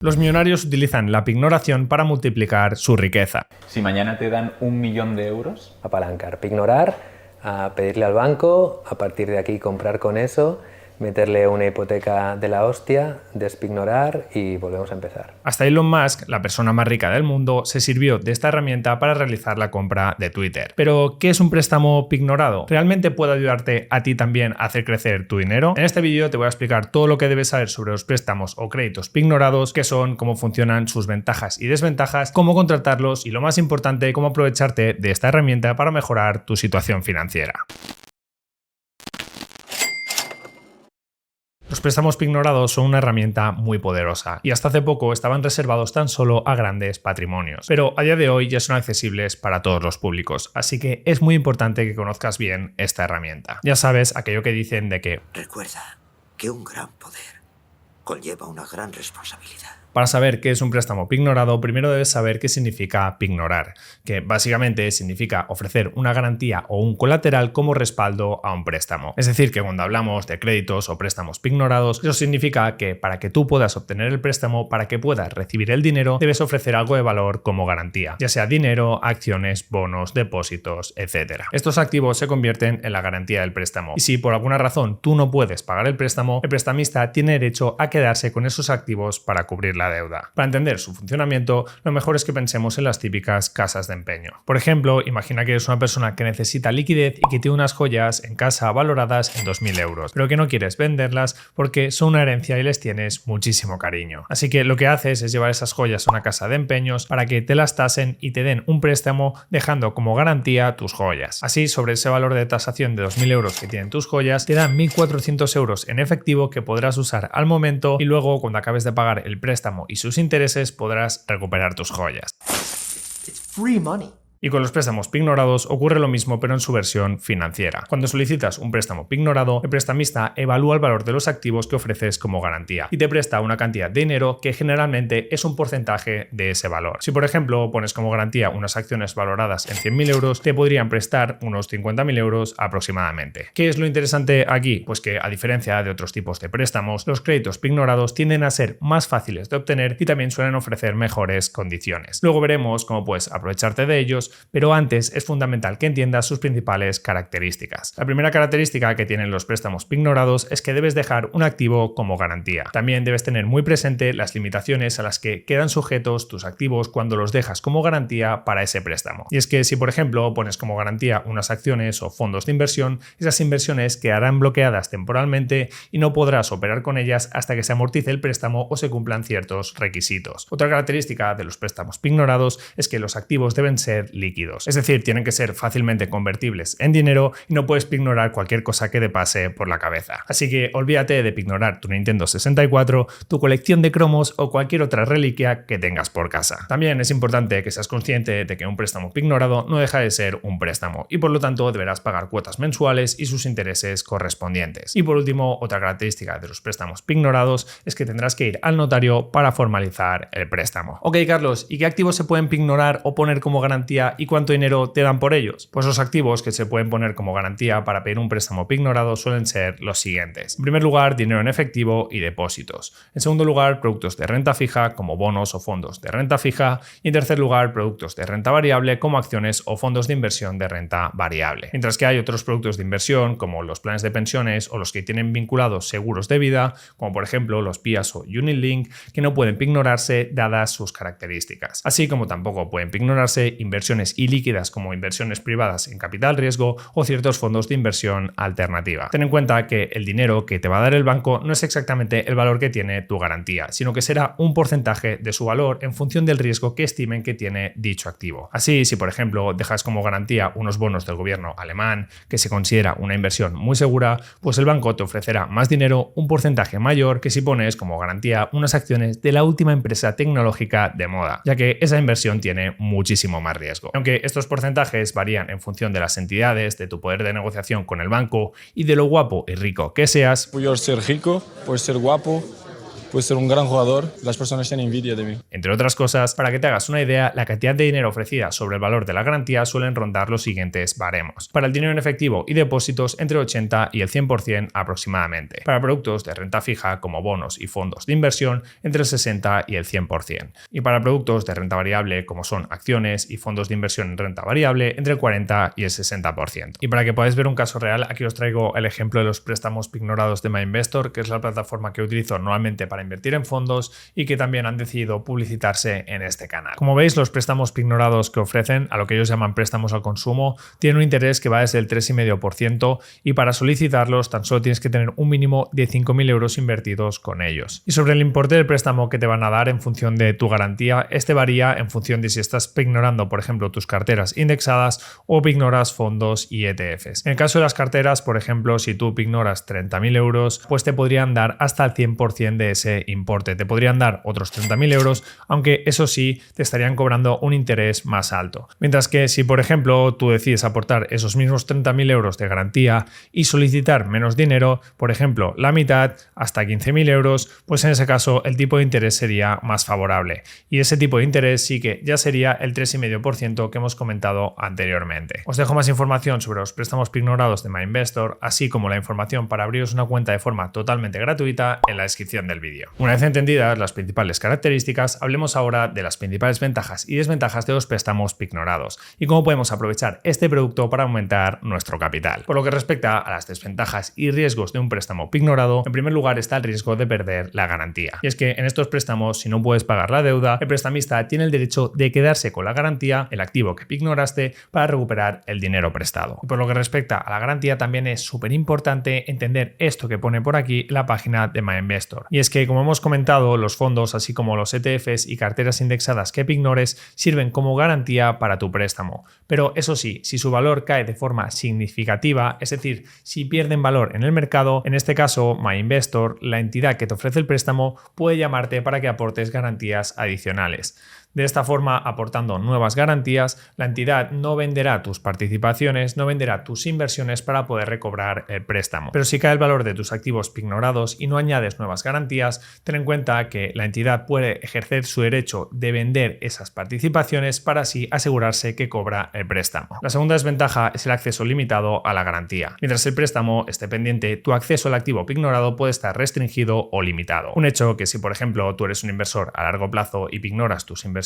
Los millonarios utilizan la pignoración para multiplicar su riqueza. Si mañana te dan 1 millón de euros... Apalancar, pignorar, a pedirle al banco, a partir de aquí comprar con eso, meterle una hipoteca de la hostia, despignorar y volvemos a empezar. Hasta Elon Musk, la persona más rica del mundo, se sirvió de esta herramienta para realizar la compra de Twitter. Pero, ¿qué es un préstamo pignorado? ¿Realmente puede ayudarte a ti también a hacer crecer tu dinero? En este vídeo te voy a explicar todo lo que debes saber sobre los préstamos o créditos pignorados, qué son, cómo funcionan, sus ventajas y desventajas, cómo contratarlos y, lo más importante, cómo aprovecharte de esta herramienta para mejorar tu situación financiera. Los préstamos pignorados son una herramienta muy poderosa y hasta hace poco estaban reservados tan solo a grandes patrimonios, pero a día de hoy ya son accesibles para todos los públicos, así que es muy importante que conozcas bien esta herramienta. Ya sabes aquello que dicen de que recuerda que un gran poder conlleva una gran responsabilidad. Para saber qué es un préstamo pignorado, primero debes saber qué significa pignorar, que básicamente significa ofrecer una garantía o un colateral como respaldo a un préstamo. Es decir, que cuando hablamos de créditos o préstamos pignorados, eso significa que para que tú puedas obtener el préstamo, para que puedas recibir el dinero, debes ofrecer algo de valor como garantía, ya sea dinero, acciones, bonos, depósitos, etc. Estos activos se convierten en la garantía del préstamo. Y si por alguna razón tú no puedes pagar el préstamo, el prestamista tiene derecho a quedarse con esos activos para cubrir la deuda. Para entender su funcionamiento, lo mejor es que pensemos en las típicas casas de empeño. Por ejemplo, imagina que eres una persona que necesita liquidez y que tiene unas joyas en casa valoradas en 2.000 euros, pero que no quieres venderlas porque son una herencia y les tienes muchísimo cariño. Así que lo que haces es llevar esas joyas a una casa de empeños para que te las tasen y te den un préstamo dejando como garantía tus joyas. Así, sobre ese valor de tasación de 2.000 euros que tienen tus joyas, te dan 1.400 euros en efectivo que podrás usar al momento y luego, cuando acabes de pagar el préstamo y sus intereses, podrás recuperar tus joyas. It's free money. Y con los préstamos pignorados ocurre lo mismo, pero en su versión financiera. Cuando solicitas un préstamo pignorado, el prestamista evalúa el valor de los activos que ofreces como garantía y te presta una cantidad de dinero que generalmente es un porcentaje de ese valor. Si por ejemplo pones como garantía unas acciones valoradas en 100.000 euros, te podrían prestar unos 50.000 euros aproximadamente. ¿Qué es lo interesante aquí? Pues que, a diferencia de otros tipos de préstamos, los créditos pignorados tienden a ser más fáciles de obtener y también suelen ofrecer mejores condiciones. Luego veremos cómo puedes aprovecharte de ellos, pero antes es fundamental que entiendas sus principales características. La primera característica que tienen los préstamos pignorados es que debes dejar un activo como garantía. También debes tener muy presente las limitaciones a las que quedan sujetos tus activos cuando los dejas como garantía para ese préstamo. Y es que si por ejemplo pones como garantía unas acciones o fondos de inversión, esas inversiones quedarán bloqueadas temporalmente y no podrás operar con ellas hasta que se amortice el préstamo o se cumplan ciertos requisitos. Otra característica de los préstamos pignorados es que los activos deben ser líquidos, es decir, tienen que ser fácilmente convertibles en dinero y no puedes pignorar cualquier cosa que te pase por la cabeza. Así que olvídate de pignorar tu Nintendo 64, tu colección de cromos o cualquier otra reliquia que tengas por casa. También es importante que seas consciente de que un préstamo pignorado no deja de ser un préstamo y por lo tanto deberás pagar cuotas mensuales y sus intereses correspondientes. Y por último, otra característica de los préstamos pignorados es que tendrás que ir al notario para formalizar el préstamo. Ok, Carlos, ¿y qué activos se pueden pignorar o poner como garantía y cuánto dinero te dan por ellos? Pues los activos que se pueden poner como garantía para pedir un préstamo pignorado suelen ser los siguientes. En primer lugar, dinero en efectivo y depósitos. En segundo lugar, productos de renta fija como bonos o fondos de renta fija. Y en tercer lugar, productos de renta variable como acciones o fondos de inversión de renta variable. Mientras que hay otros productos de inversión como los planes de pensiones o los que tienen vinculados seguros de vida, como por ejemplo los PIAs o Unit Link, que no pueden pignorarse dadas sus características. Así como tampoco pueden pignorarse inversiones ilíquidas como inversiones privadas en capital riesgo o ciertos fondos de inversión alternativa. Ten en cuenta que el dinero que te va a dar el banco no es exactamente el valor que tiene tu garantía, sino que será un porcentaje de su valor en función del riesgo que estimen que tiene dicho activo. Así, si por ejemplo dejas como garantía unos bonos del gobierno alemán, que se considera una inversión muy segura, pues el banco te ofrecerá más dinero, un porcentaje mayor, que si pones como garantía unas acciones de la última empresa tecnológica de moda, ya que esa inversión tiene muchísimo más riesgo. Aunque estos porcentajes varían en función de las entidades, de tu poder de negociación con el banco y de lo guapo y rico que seas. Puedes ser rico, puedes ser guapo, puedes ser un gran jugador, las personas tienen envidia de mí. Entre otras cosas, para que te hagas una idea, la cantidad de dinero ofrecida sobre el valor de la garantía suelen rondar los siguientes baremos. Para el dinero en efectivo y depósitos, entre el 80 y el 100% aproximadamente. Para productos de renta fija como bonos y fondos de inversión, entre el 60 y el 100%. Y para productos de renta variable como son acciones y fondos de inversión en renta variable, entre el 40 y el 60%. Y para que podáis ver un caso real, aquí os traigo el ejemplo de los préstamos pignorados de MyInvestor, que es la plataforma que utilizo normalmente para invertir en fondos y que también han decidido publicitarse en este canal. Como veis, los préstamos pignorados que ofrecen, a lo que ellos llaman préstamos al consumo, tienen un interés que va desde el 3,5% y para solicitarlos tan solo tienes que tener un mínimo de 5.000 euros invertidos con ellos. Y sobre el importe del préstamo que te van a dar en función de tu garantía, este varía en función de si estás pignorando, por ejemplo, tus carteras indexadas o pignoras fondos y ETFs. En el caso de las carteras, por ejemplo, si tú pignoras 30.000 euros, pues te podrían dar hasta el 100% de ese importe. Te podrían dar otros 30.000 euros, aunque eso sí, te estarían cobrando un interés más alto. Mientras que si, por ejemplo, tú decides aportar esos mismos 30.000 euros de garantía y solicitar menos dinero, por ejemplo, la mitad, hasta 15.000 euros, pues en ese caso el tipo de interés sería más favorable. Y ese tipo de interés sí que ya sería el 3,5% que hemos comentado anteriormente. Os dejo más información sobre los préstamos pignorados de MyInvestor, así como la información para abriros una cuenta de forma totalmente gratuita en la descripción del vídeo. Una vez entendidas las principales características, hablemos ahora de las principales ventajas y desventajas de los préstamos pignorados y cómo podemos aprovechar este producto para aumentar nuestro capital. Por lo que respecta a las desventajas y riesgos de un préstamo pignorado, en primer lugar está el riesgo de perder la garantía. Y es que en estos préstamos, si no puedes pagar la deuda, el prestamista tiene el derecho de quedarse con la garantía, el activo que pignoraste, para recuperar el dinero prestado. Y por lo que respecta a la garantía, también es súper importante entender esto que pone por aquí la página de MyInvestor. Y es que, como hemos comentado, los fondos, así como los ETFs y carteras indexadas que pignores, sirven como garantía para tu préstamo. Pero eso sí, si su valor cae de forma significativa, es decir, si pierden valor en el mercado, en este caso MyInvestor, la entidad que te ofrece el préstamo, puede llamarte para que aportes garantías adicionales. De esta forma, aportando nuevas garantías, la entidad no venderá tus participaciones, no venderá tus inversiones para poder recobrar el préstamo. Pero si cae el valor de tus activos pignorados y no añades nuevas garantías, ten en cuenta que la entidad puede ejercer su derecho de vender esas participaciones para así asegurarse que cobra el préstamo. La segunda desventaja es el acceso limitado a la garantía. Mientras el préstamo esté pendiente, tu acceso al activo pignorado puede estar restringido o limitado. Un hecho que si, por ejemplo, tú eres un inversor a largo plazo y pignoras tus inversiones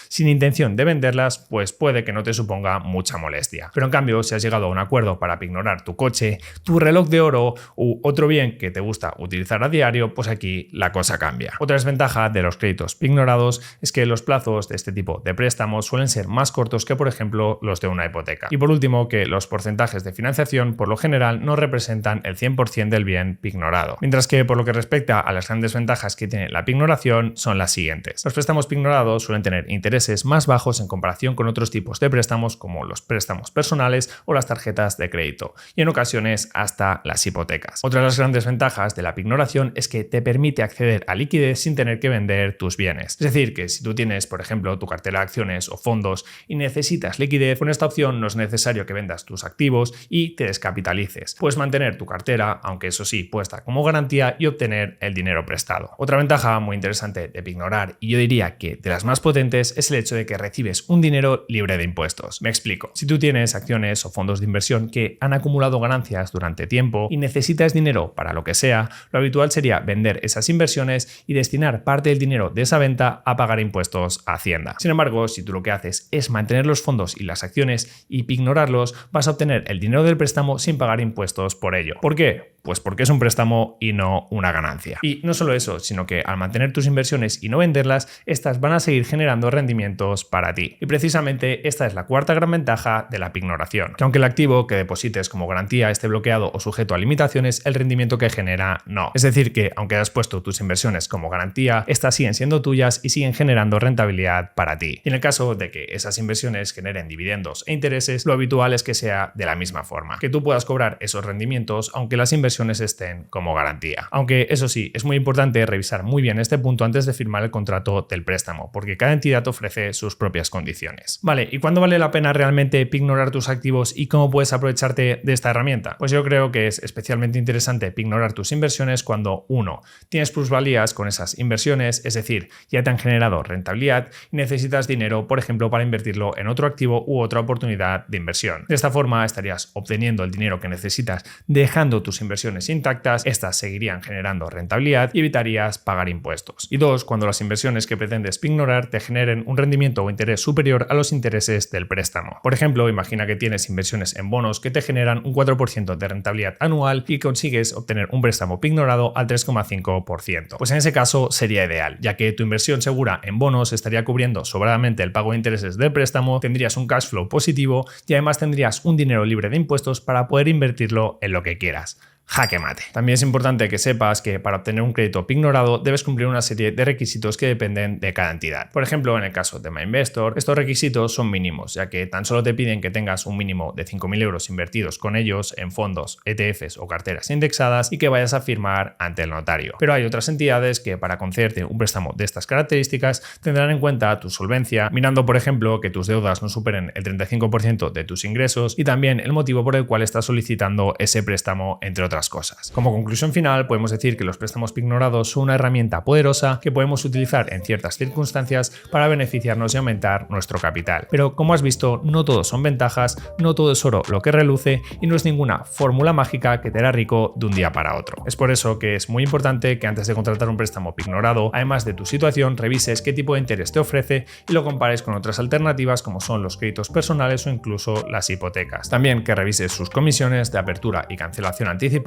sin intención de venderlas, pues puede que no te suponga mucha molestia. Pero en cambio, si has llegado a un acuerdo para pignorar tu coche, tu reloj de oro u otro bien que te gusta utilizar a diario, pues aquí la cosa cambia. Otra desventaja de los créditos pignorados es que los plazos de este tipo de préstamos suelen ser más cortos que, por ejemplo, los de una hipoteca. Y por último, que los porcentajes de financiación por lo general no representan el 100% del bien pignorado. Mientras que por lo que respecta a las grandes ventajas que tiene la pignoración son las siguientes. Los préstamos pignorados suelen tener intereses más bajos en comparación con otros tipos de préstamos como los préstamos personales o las tarjetas de crédito y en ocasiones hasta las hipotecas. Otra de las grandes ventajas de la pignoración es que te permite acceder a liquidez sin tener que vender tus bienes. Es decir, que si tú tienes, por ejemplo, tu cartera de acciones o fondos y necesitas liquidez, con esta opción no es necesario que vendas tus activos y te descapitalices. Puedes mantener tu cartera, aunque eso sí, puesta como garantía y obtener el dinero prestado. Otra ventaja muy interesante de pignorar, y yo diría que de las más potentes, es el hecho de que recibes un dinero libre de impuestos. Me explico. Si tú tienes acciones o fondos de inversión que han acumulado ganancias durante tiempo y necesitas dinero para lo que sea, lo habitual sería vender esas inversiones y destinar parte del dinero de esa venta a pagar impuestos a Hacienda. Sin embargo, si tú lo que haces es mantener los fondos y las acciones y pignorarlos, vas a obtener el dinero del préstamo sin pagar impuestos por ello. ¿Por qué? Pues porque es un préstamo y no una ganancia. Y no solo eso, sino que al mantener tus inversiones y no venderlas, estas van a seguir generando rendimientos para ti. Y precisamente esta es la cuarta gran ventaja de la pignoración, que aunque el activo que deposites como garantía esté bloqueado o sujeto a limitaciones, el rendimiento que genera no. Es decir, que aunque hayas puesto tus inversiones como garantía, estas siguen siendo tuyas y siguen generando rentabilidad para ti. Y en el caso de que esas inversiones generen dividendos e intereses, lo habitual es que sea de la misma forma, que tú puedas cobrar esos rendimientos aunque las inversiones estén como garantía. Aunque eso sí, es muy importante revisar muy bien este punto antes de firmar el contrato del préstamo, porque cada entidad ofrece sus propias condiciones. Vale, ¿y cuándo vale la pena realmente pignorar tus activos y cómo puedes aprovecharte de esta herramienta? Pues yo creo que es especialmente interesante pignorar tus inversiones cuando 1. Tienes plusvalías con esas inversiones, es decir, ya te han generado rentabilidad y necesitas dinero, por ejemplo, para invertirlo en otro activo u otra oportunidad de inversión. De esta forma estarías obteniendo el dinero que necesitas dejando tus inversiones intactas, estas seguirían generando rentabilidad y evitarías pagar impuestos. Y 2, cuando las inversiones que pretendes pignorar te generen un rendimiento o interés superior a los intereses del préstamo. Por ejemplo, imagina que tienes inversiones en bonos que te generan un 4% de rentabilidad anual y consigues obtener un préstamo pignorado al 3,5%. Pues en ese caso sería ideal, ya que tu inversión segura en bonos estaría cubriendo sobradamente el pago de intereses del préstamo, tendrías un cash flow positivo y además tendrías un dinero libre de impuestos para poder invertirlo en lo que quieras. Jaque mate. También es importante que sepas que para obtener un crédito pignorado debes cumplir una serie de requisitos que dependen de cada entidad. Por ejemplo, en el caso de MyInvestor, estos requisitos son mínimos, ya que tan solo te piden que tengas un mínimo de 5.000 euros invertidos con ellos en fondos, ETFs o carteras indexadas y que vayas a firmar ante el notario. Pero hay otras entidades que para concederte un préstamo de estas características tendrán en cuenta tu solvencia, mirando por ejemplo que tus deudas no superen el 35% de tus ingresos y también el motivo por el cual estás solicitando ese préstamo, entre otras cosas. Como conclusión final, podemos decir que los préstamos pignorados son una herramienta poderosa que podemos utilizar en ciertas circunstancias para beneficiarnos y aumentar nuestro capital. Pero como has visto, no todo son ventajas, no todo es oro lo que reluce y no es ninguna fórmula mágica que te hará rico de un día para otro. Es por eso que es muy importante que antes de contratar un préstamo pignorado, además de tu situación, revises qué tipo de interés te ofrece y lo compares con otras alternativas como son los créditos personales o incluso las hipotecas. También que revises sus comisiones de apertura y cancelación anticipada,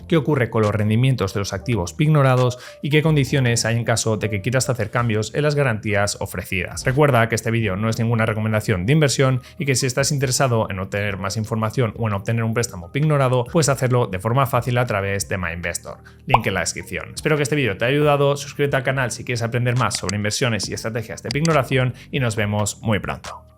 qué ocurre con los rendimientos de los activos pignorados y qué condiciones hay en caso de que quieras hacer cambios en las garantías ofrecidas. Recuerda que este vídeo no es ninguna recomendación de inversión y que si estás interesado en obtener más información o en obtener un préstamo pignorado, puedes hacerlo de forma fácil a través de MyInvestor. Link en la descripción. Espero que este vídeo te haya ayudado. Suscríbete al canal si quieres aprender más sobre inversiones y estrategias de pignoración y nos vemos muy pronto.